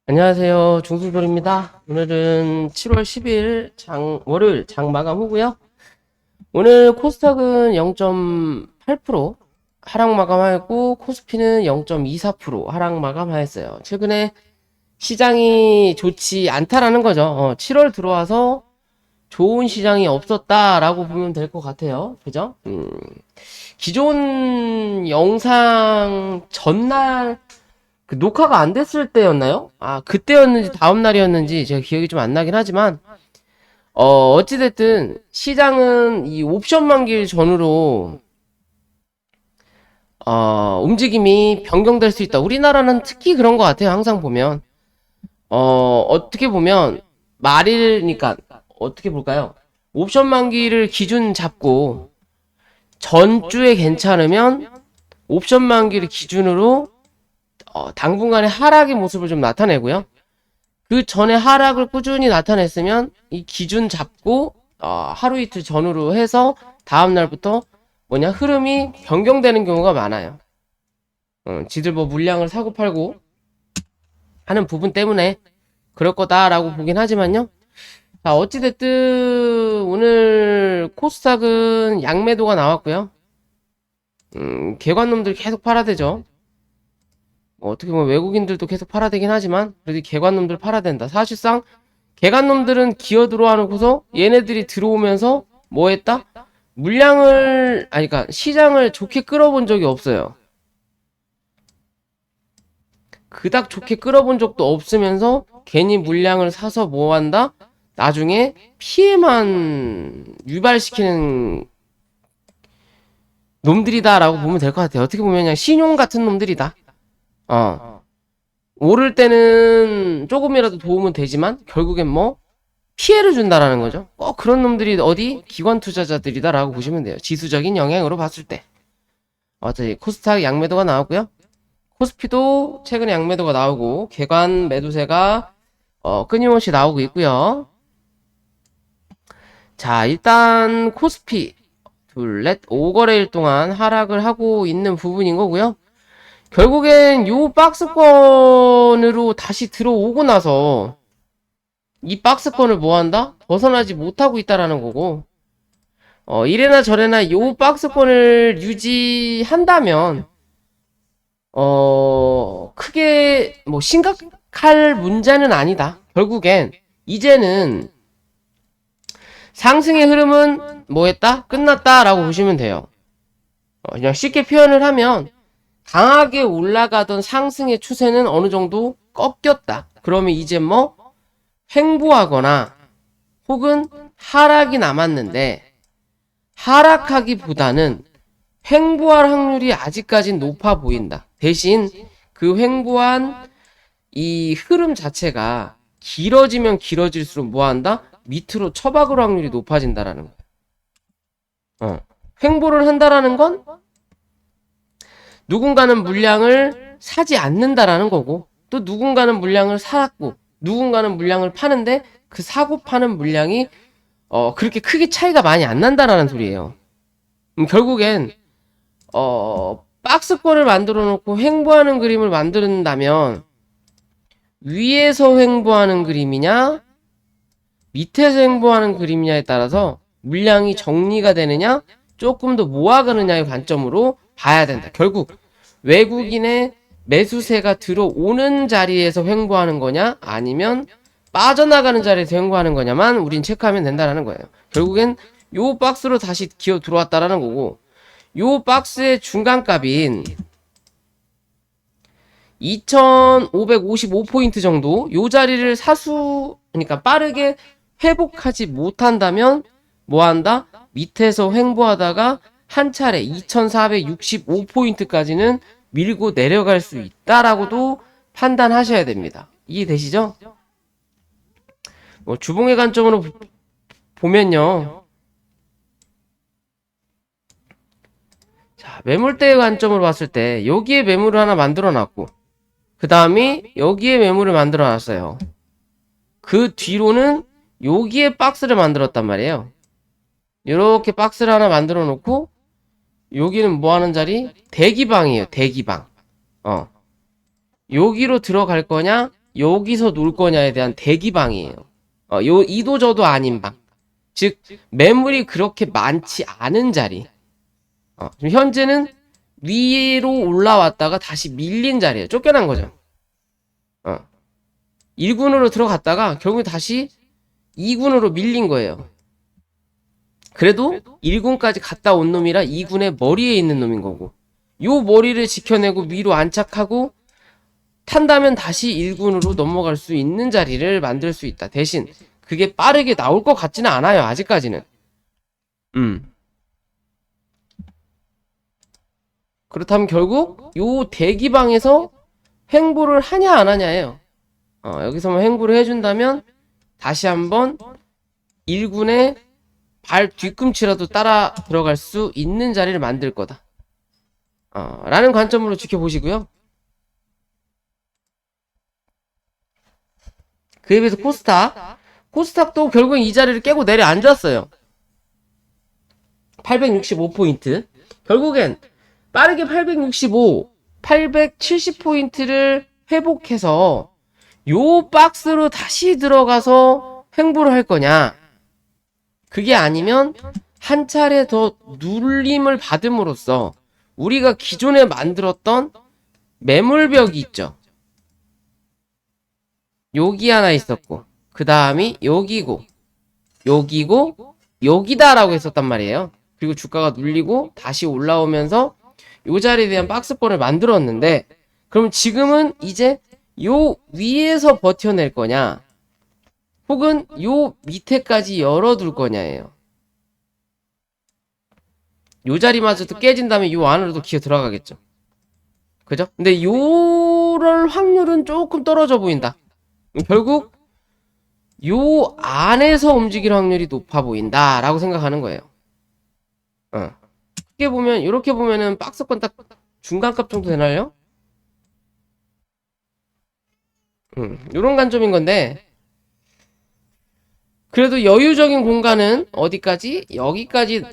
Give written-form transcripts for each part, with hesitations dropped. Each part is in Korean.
안녕하세요. 중순돌입니다. 오늘은 7월 10일 월요일 장 마감 후고요. 오늘 코스닥은 0.8% 하락 마감하였고 코스피는 0.24% 하락 마감하였어요. 최근에 시장이 좋지 않다라는 거죠. 7월 들어와서 좋은 시장이 없었다라고 보면 될 것 같아요. 그죠? 기존 영상 전날 그 녹화가 안 됐을 때였나요? 그때였는지 다음 날이었는지 제가 기억이 좀 안 나긴 하지만 어찌됐든 시장은 이 옵션 만기일 전후로 움직임이 변경될 수 있다. 우리나라는 특히 그런 것 같아요. 항상 보면 어떻게 보면 말일이니까 어떻게 볼까요? 옵션 만기를 기준 잡고 전주에 괜찮으면 옵션 만기를 기준으로 당분간의 하락의 모습을 좀 나타내고요. 그 전에 하락을 꾸준히 나타냈으면 이 기준 잡고 하루 이틀 전후로 해서 다음 날부터 흐름이 변경되는 경우가 많아요. 지들 뭐 물량을 사고 팔고 하는 부분 때문에 그럴 거다라고 보긴 하지만요. 자, 어찌됐든 오늘 코스닥은 양매도가 나왔고요. 개관놈들 계속 팔아대죠. 어떻게 보면 외국인들도 계속 팔아대긴 하지만 그래도 개관놈들 팔아댄다. 사실상 개관놈들은 기어 들어와놓고서 얘네들이 들어오면서 뭐 했다? 물량을 그러니까 시장을 좋게 끌어본 적이 없어요. 그닥 좋게 끌어본 적도 없으면서 괜히 물량을 사서 뭐 한다? 나중에 피해만 유발시키는 놈들이다라고 보면 될 것 같아요. 어떻게 보면 그냥 신용 같은 놈들이다. 오를 때는 조금이라도 도움은 되지만 결국엔 뭐 피해를 준다라는 거죠. 꼭 그런 놈들이 어디 기관 투자자들이다라고 보시면 돼요. 지수적인 영향으로 봤을 때. 어차피 코스닥 양매도가 나왔고요. 코스피도 최근에 양매도가 나오고 개관 매도세가 끊임없이 나오고 있고요. 자, 일단 코스피 둘넷 5거래일 동안 하락을 하고 있는 부분인 거고요. 결국엔 요 박스권으로 다시 들어오고 나서 이 박스권을 뭐한다? 벗어나지 못하고 있다라는 거고 이래나 저래나 요 박스권을 유지한다면 크게 뭐 심각할 문제는 아니다. 결국엔 이제는 상승의 흐름은 뭐했다? 끝났다라고 보시면 돼요. 그냥 쉽게 표현을 하면 강하게 올라가던 상승의 추세는 어느 정도 꺾였다. 그러면 이제 뭐 횡보하거나 혹은 하락이 남았는데 하락하기보다는 횡보할 확률이 아직까진 높아 보인다. 대신 그 횡보한 이 흐름 자체가 길어지면 길어질수록 뭐한다? 밑으로 처박을 확률이 높아진다라는 거야. 횡보를 한다라는 건 누군가는 물량을 사지 않는다라는 거고 또 누군가는 물량을 사고 누군가는 물량을 파는데 그 사고 파는 물량이 그렇게 크게 차이가 많이 안 난다라는 소리예요. 결국엔 박스권을 만들어 놓고 횡보하는 그림을 만든다면 위에서 횡보하는 그림이냐 밑에서 횡보하는 그림이냐에 따라서 물량이 정리가 되느냐 조금 더 모아가느냐의 관점으로 봐야 된다. 결국 외국인의 매수세가 들어오는 자리에서 횡보하는 거냐 아니면 빠져나가는 자리에서 횡보하는 거냐만 우린 체크하면 된다는 거예요. 결국엔 요 박스로 다시 기어 들어왔다라는 거고 요 박스의 중간값인 2555포인트 정도 요 자리를 그러니까 빠르게 회복하지 못한다면 뭐한다? 밑에서 횡보하다가 한 차례 2465포인트까지는 밀고 내려갈 수 있다라고도 판단하셔야 됩니다. 이해되시죠? 주봉의 관점으로 보면요. 자, 매물대의 관점으로 봤을 때 여기에 매물을 하나 만들어 놨고 그 다음에 여기에 매물을 만들어 놨어요. 그 뒤로는 여기에 박스를 만들었단 말이에요. 이렇게 박스를 하나 만들어 놓고 여기는 뭐 하는 자리? 대기방이에요. 대기방. 여기로 들어갈 거냐? 여기서 놀 거냐에 대한 대기방이에요. 요 이도저도 아닌 방. 즉 매물이 그렇게 많지 않은 자리. 지금 현재는 위로 올라왔다가 다시 밀린 자리예요. 쫓겨난 거죠. 1군으로 들어갔다가 결국에 다시 2군으로 밀린 거예요. 그래도 1군까지 갔다 온 놈이라 2군의 머리에 있는 놈인 거고, 요 머리를 지켜내고 위로 안착하고 탄다면 다시 1군으로 넘어갈 수 있는 자리를 만들 수 있다. 대신 그게 빠르게 나올 것 같지는 않아요. 아직까지는. 그렇다면 결국 요 대기방에서 횡보를 하냐 안 하냐예요. 여기서만 횡보를 해준다면 다시 한번 1군의 발 뒤꿈치라도 따라 들어갈 수 있는 자리를 만들 거다. 라는 관점으로 지켜보시고요. 그에 비해서 코스닥도 결국엔 이 자리를 깨고 내려앉았어요. 865포인트. 결국엔 빠르게 865, 870포인트를 회복해서 요 박스로 다시 들어가서 횡보를 할 거냐, 그게 아니면 한 차례 더 눌림을 받음으로써 우리가 기존에 만들었던 매물벽이 있죠. 여기 하나 있었고, 그 다음이 여기고, 여기고, 여기다라고 했었단 말이에요. 그리고 주가가 눌리고 다시 올라오면서 요 자리에 대한 박스권을 만들었는데, 그럼 지금은 이제 요 위에서 버텨낼 거냐, 혹은 요 밑에까지 열어둘 거냐예요. 요 자리마저도 깨진다면 요 안으로도 기어 들어가겠죠. 그죠? 근데 요럴 확률은 조금 떨어져 보인다. 결국 요 안에서 움직일 확률이 높아 보인다 라고 생각하는 거예요. 크게 보면, 이렇게 보면은 박스권 딱 중간값 정도 되나요? 요런 관점인 건데, 그래도 여유적인 공간은 어디까지? 여기까지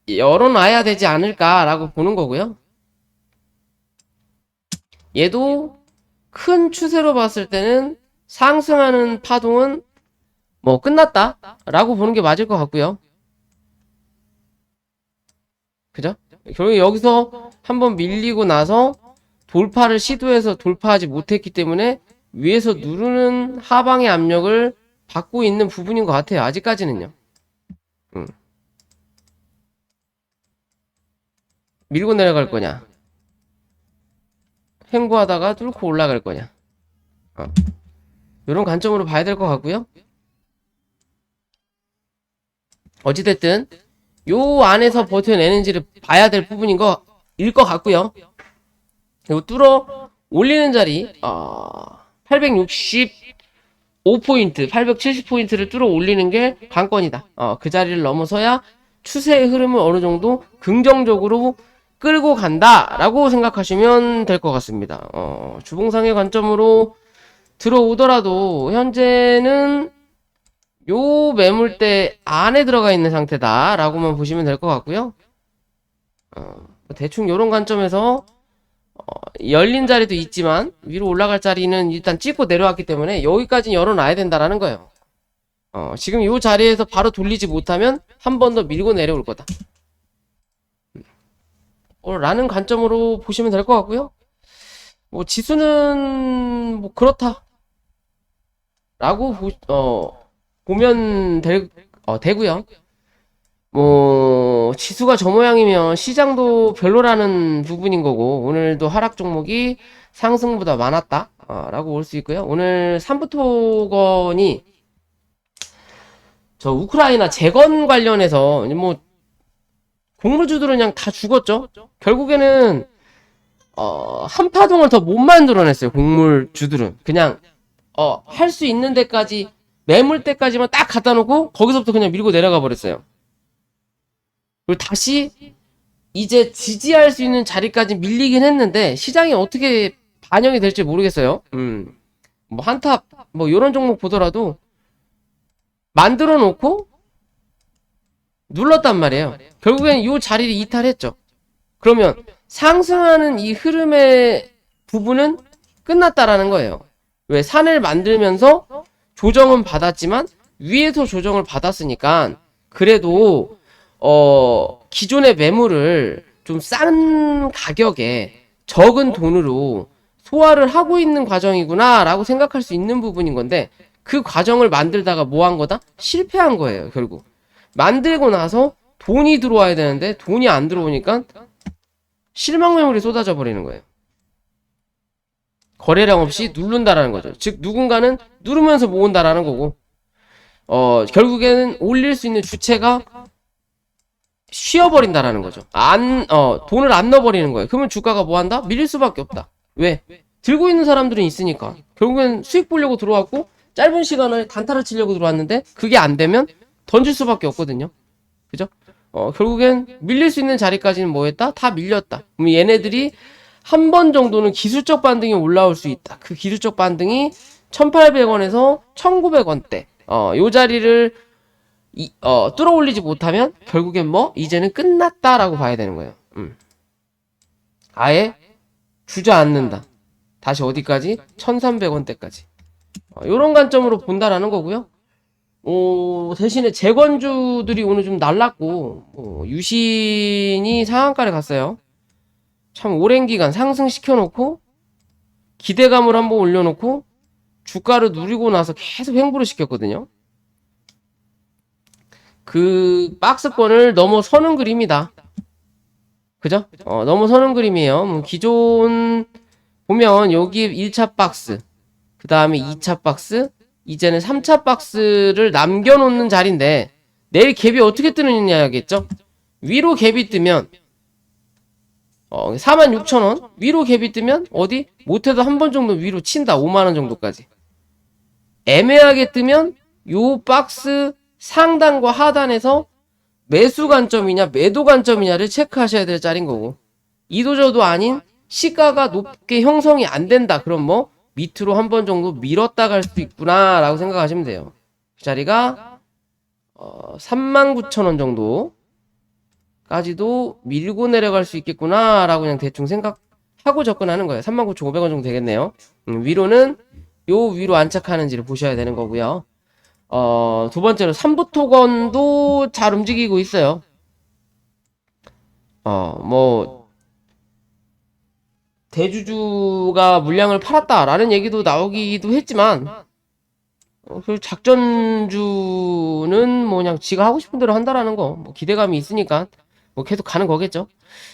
열어놔야 되지 않을까라고 보는 거고요. 얘도 큰 추세로 봤을 때는 상승하는 파동은 뭐 끝났다 라고 보는 게 맞을 것 같고요. 그죠? 결국 여기서 한번 밀리고 나서 돌파를 시도해서 돌파하지 못했기 때문에 위에서 누르는 하방의 압력을 받고 있는 부분인 것 같아요. 아직까지는요. 밀고 내려갈 거냐, 횡보하다가 뚫고 올라갈 거냐, 이런 관점으로 봐야 될 것 같고요. 어찌됐든 요 안에서 버텨내는지를 봐야 될 부분인 거일 것 같고요. 그리고 뚫어 올리는 자리 865포인트, 870포인트를 뚫어 올리는 게 관건이다. 그 자리를 넘어서야 추세의 흐름을 어느 정도 긍정적으로 끌고 간다 라고 생각하시면 될 것 같습니다. 주봉상의 관점으로 들어오더라도 현재는 요 매물대 안에 들어가 있는 상태다 라고만 보시면 될 것 같고요. 대충 요런 관점에서 열린 자리도 있지만 위로 올라갈 자리는 일단 찍고 내려왔기 때문에 여기까지는 열어놔야 된다라는 거예요. 지금 요 자리에서 바로 돌리지 못하면 한 번 더 밀고 내려올 거다 라는 관점으로 보시면 될 것 같고요. 뭐 지수는 뭐 그렇다 라고 보면 되고요. 뭐 지수가 저 모양이면 시장도 별로라는 부분인 거고, 오늘도 하락 종목이 상승보다 많았다 라고 볼 수 있고요. 오늘 삼부토건이 저 우크라이나 재건 관련해서 뭐 곡물주들은 그냥 다 죽었죠. 결국에는 한 파동을 더 못 만들어냈어요. 곡물주들은 그냥 할 수 있는 데까지, 매물대까지만 딱 갖다 놓고 거기서부터 그냥 밀고 내려가 버렸어요. 그리고 다시 이제 지지할 수 있는 자리까지 밀리긴 했는데 시장이 어떻게 반영이 될지 모르겠어요. 뭐 한탑 뭐 요런 종목 보더라도 만들어 놓고 눌렀단 말이에요. 결국엔 요 자리를 이탈했죠. 그러면 상승하는 이 흐름의 부분은 끝났다라는 거예요. 왜 산을 만들면서 조정은 받았지만 위에서 조정을 받았으니까 그래도 기존의 매물을 좀 싼 가격에 적은 돈으로 소화를 하고 있는 과정이구나 라고 생각할 수 있는 부분인 건데 그 과정을 만들다가 뭐 한 거다? 실패한 거예요. 결국 만들고 나서 돈이 들어와야 되는데 돈이 안 들어오니까 실망 매물이 쏟아져 버리는 거예요. 거래량 없이 누른다라는 거죠. 즉 누군가는 누르면서 모은다라는 거고 결국에는 올릴 수 있는 주체가 쉬어버린다라는 거죠. 돈을 안 넣어버리는 거예요. 그러면 주가가 뭐 한다? 밀릴 수밖에 없다. 왜? 들고 있는 사람들은 있으니까. 결국엔 수익 보려고 들어왔고 짧은 시간에 단타를 치려고 들어왔는데 그게 안 되면 던질 수밖에 없거든요. 그죠? 결국엔 밀릴 수 있는 자리까지는 뭐 했다? 다 밀렸다. 그럼 얘네들이 한 번 정도는 기술적 반등이 올라올 수 있다. 그 기술적 반등이 1,800원에서 1,900원대. 요 자리를 뚫어 올리지 못하면 결국엔 뭐 이제는 끝났다라고 봐야 되는 거예요. 아예 주저앉는다. 다시 어디까지? 1,300원대까지. 요런 관점으로 본다라는 거고요. 대신에 재건주들이 오늘 좀 날랐고 유신이 상한가를 갔어요. 참 오랜 기간 상승시켜놓고 기대감을 한번 올려놓고 주가를 누리고 나서 계속 횡보를 시켰거든요. 그 박스권을 넘어서는 그림이다. 그죠? 넘어서는 그림이에요. 기존 보면 여기 1차 박스, 그 다음에 2차 박스, 이제는 3차 박스를 남겨놓는 자리인데 내일 갭이 어떻게 뜨느냐겠죠? 위로 갭이 뜨면 46,000원 위로 갭이 뜨면 어디? 못해도 한 번 정도 위로 친다. 5만원 정도까지. 애매하게 뜨면 요 박스 상단과 하단에서 매수 관점이냐 매도 관점이냐를 체크하셔야 될 자리인 거고 이도저도 아닌 시가가 높게 형성이 안 된다. 그럼 뭐 밑으로 한 번 정도 밀었다 갈 수 있구나 라고 생각하시면 돼요. 그 자리가 39,000원 정도 까지도 밀고 내려갈 수 있겠구나 라고 그냥 대충 생각하고 접근하는 거예요. 39,500원 정도 되겠네요. 위로는 요 위로 안착하는지를 보셔야 되는 거고요. 두 번째로 삼부토건도 잘 움직이고 있어요. 대주주가 물량을 팔았다라는 얘기도 나오기도 했지만 그 작전주는 뭐 그냥 지가 하고 싶은 대로 한다라는 거 뭐 기대감이 있으니까 뭐 계속 가는 거겠죠.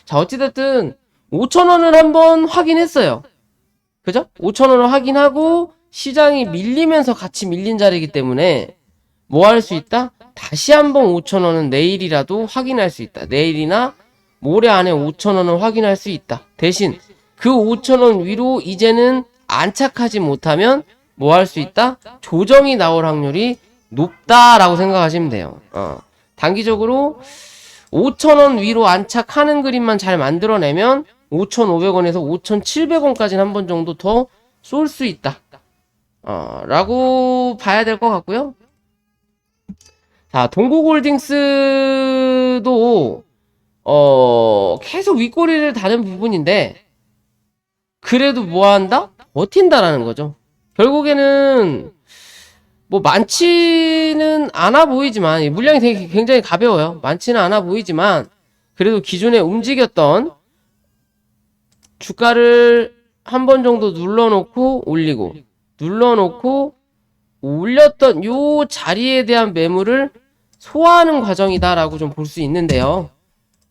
자, 어찌됐든 5,000원을 한번 확인했어요. 그죠? 5,000원을 확인하고 시장이 밀리면서 같이 밀린 자리이기 때문에 뭐 할 수 있다? 다시 한번 5,000원은 내일이라도 확인할 수 있다. 내일이나 모레 안에 5,000원을 확인할 수 있다. 대신 그 5,000원 위로 이제는 안착하지 못하면 뭐 할 수 있다? 조정이 나올 확률이 높다라고 생각하시면 돼요. 단기적으로 5,000원 위로 안착하는 그림만 잘 만들어내면 5,500원에서 5,700원까지는 한 번 정도 더 쏠 수 있다. 라고 봐야 될 것 같고요. 자, 동국홀딩스도 계속 윗꼬리를 다는 부분인데 그래도 뭐 한다? 버틴다라는 거죠. 결국에는 뭐 많지는 않아 보이지만 물량이 되게 굉장히 가벼워요. 많지는 않아 보이지만 그래도 기존에 움직였던 주가를 한 번 정도 눌러놓고 올리고 눌러놓고 올렸던 요 자리에 대한 매물을 소화하는 과정이다라고 좀 볼 수 있는데요.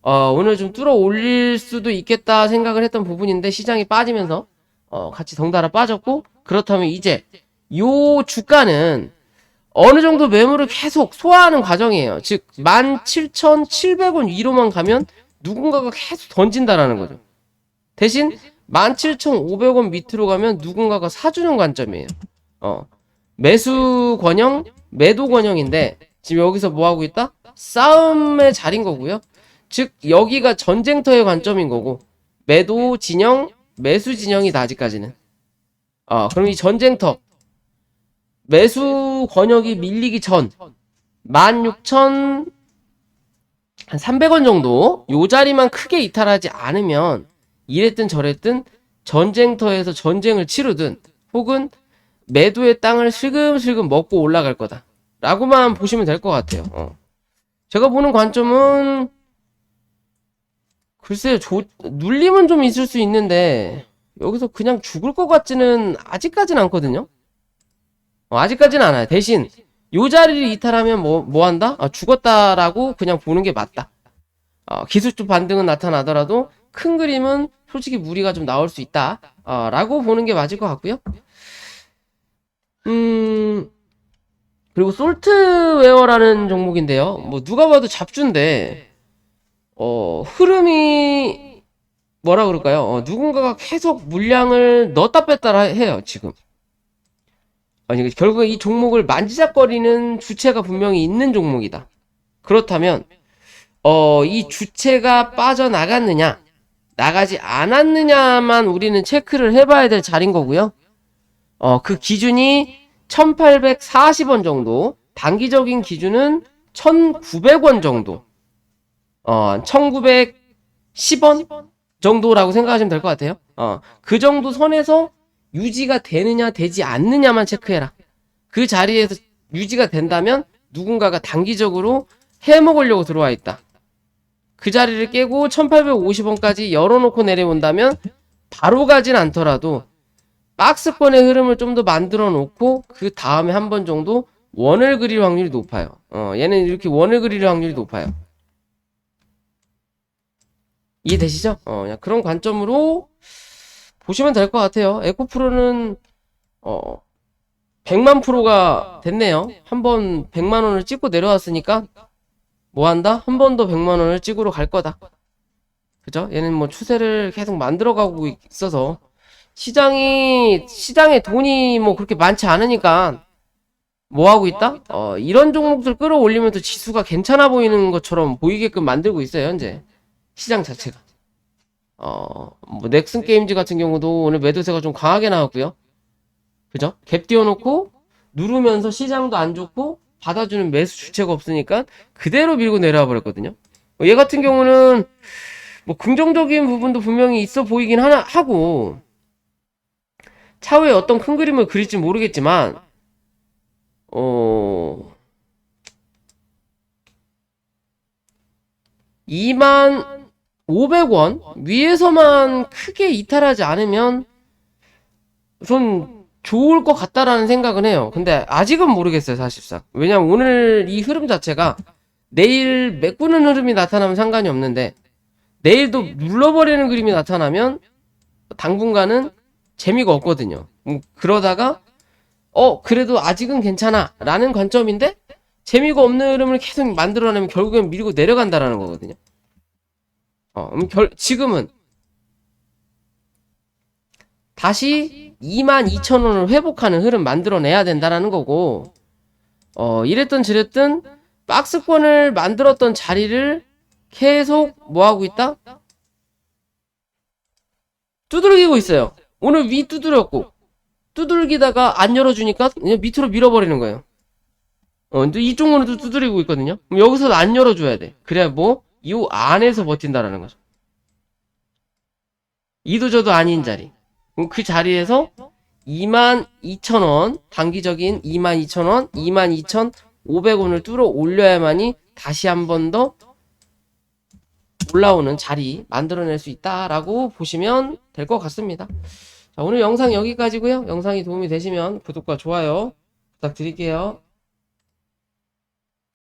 오늘 좀 뚫어 올릴 수도 있겠다 생각을 했던 부분인데 시장이 빠지면서 같이 덩달아 빠졌고 그렇다면 이제 요 주가는 어느 정도 매물을 계속 소화하는 과정이에요. 즉 17,700원 위로만 가면 누군가가 계속 던진다라는 거죠. 대신 17,500원 밑으로 가면 누군가가 사주는 관점이에요. 매수 권형, 매도 권형인데 지금 여기서 뭐 하고 있다? 싸움의 자리인 거고요. 즉 여기가 전쟁터의 관점인 거고 매도 진영, 매수 진영이다 아직까지는. 그럼 이 전쟁터 매수 권역이 밀리기 전 16,300원 정도 요 자리만 크게 이탈하지 않으면 이랬든 저랬든 전쟁터에서 전쟁을 치르든 혹은 매도의 땅을 슬금슬금 먹고 올라갈 거다 라고만 보시면 될 것 같아요. 제가 보는 관점은 글쎄요, 눌림은 좀 있을 수 있는데 여기서 그냥 죽을 것 같지는 아직까지는 않거든요. 아직까지는 않아요. 대신 요 자리를 이탈하면 뭐 한다? 죽었다라고 그냥 보는 게 맞다. 기술적 반등은 나타나더라도 큰 그림은 솔직히 무리가 좀 나올 수 있다. 라고 보는 게 맞을 것 같고요. 그리고 솔트웨어라는 종목인데요. 뭐 누가 봐도 잡주인데 흐름이 뭐라 그럴까요? 누군가가 계속 물량을 넣었다 뺐다 해요, 지금. 아니, 결국 이 종목을 만지작거리는 주체가 분명히 있는 종목이다. 그렇다면, 이 주체가 빠져나갔느냐, 나가지 않았느냐만 우리는 체크를 해봐야 될 자리인 거고요. 그 기준이 1840원 정도, 단기적인 기준은 1900원 정도, 1910원 정도라고 생각하시면 될 것 같아요. 그 정도 선에서 유지가 되느냐 되지 않느냐만 체크해라. 그 자리에서 유지가 된다면 누군가가 단기적으로 해먹으려고 들어와 있다. 그 자리를 깨고 1850원까지 열어놓고 내려온다면 바로 가진 않더라도 박스권의 흐름을 좀 더 만들어 놓고 그 다음에 한 번 정도 원을 그릴 확률이 높아요. 얘는 이렇게 원을 그릴 확률이 높아요. 이해되시죠? 그냥 그런 관점으로 보시면 될 것 같아요. 에코프로는 100만 프로가 됐네요. 한번 100만 원을 찍고 내려왔으니까 뭐 한다? 한 번 더 100만 원을 찍으러 갈 거다. 그죠? 얘는 뭐 추세를 계속 만들어가고 있어서 시장에 돈이 뭐 그렇게 많지 않으니까 뭐 하고 있다? 이런 종목들 끌어올리면서 지수가 괜찮아 보이는 것처럼 보이게끔 만들고 있어요, 현재. 시장 자체가. 뭐 넥슨 게임즈 같은 경우도 오늘 매도세가 좀 강하게 나왔고요. 그죠? 갭 띄워놓고 누르면서 시장도 안 좋고 받아주는 매수 주체가 없으니까 그대로 밀고 내려와 버렸거든요. 얘 같은 경우는 뭐 긍정적인 부분도 분명히 있어 보이긴 하고 차후에 어떤 큰 그림을 그릴지 모르겠지만 25,500원 위에서만 크게 이탈하지 않으면 전 좋을 것 같다라는 생각은 해요. 근데 아직은 모르겠어요, 사실상. 왜냐면 오늘 이 흐름 자체가 내일 메꾸는 흐름이 나타나면 상관이 없는데 내일도 눌러버리는 그림이 나타나면 당분간은 재미가 없거든요. 그러다가 그래도 아직은 괜찮아 라는 관점인데 재미가 없는 흐름을 계속 만들어내면 결국엔 밀고 내려간다라는 거거든요. 지금은 다시 22,000원을 회복하는 흐름 만들어내야 된다라는 거고 이랬든 저랬든 박스권을 만들었던 자리를 계속 뭐하고 있다? 두들기고 있어요. 오늘 위 두드렸고 두들기다가 안 열어주니까 그냥 밑으로 밀어버리는 거예요. 이쪽으로도 두드리고 있거든요. 그럼 여기서도 안 열어줘야 돼. 그래야 뭐 이 안에서 버틴다라는 거죠. 이도저도 아닌 자리. 그 자리에서 22,000원, 단기적인 22,000원, 22,500원을 뚫어 올려야만이 다시 한 번 더 올라오는 자리 만들어낼 수 있다라고 보시면 될 것 같습니다. 자, 오늘 영상 여기까지고요. 영상이 도움이 되시면 구독과 좋아요 부탁드릴게요.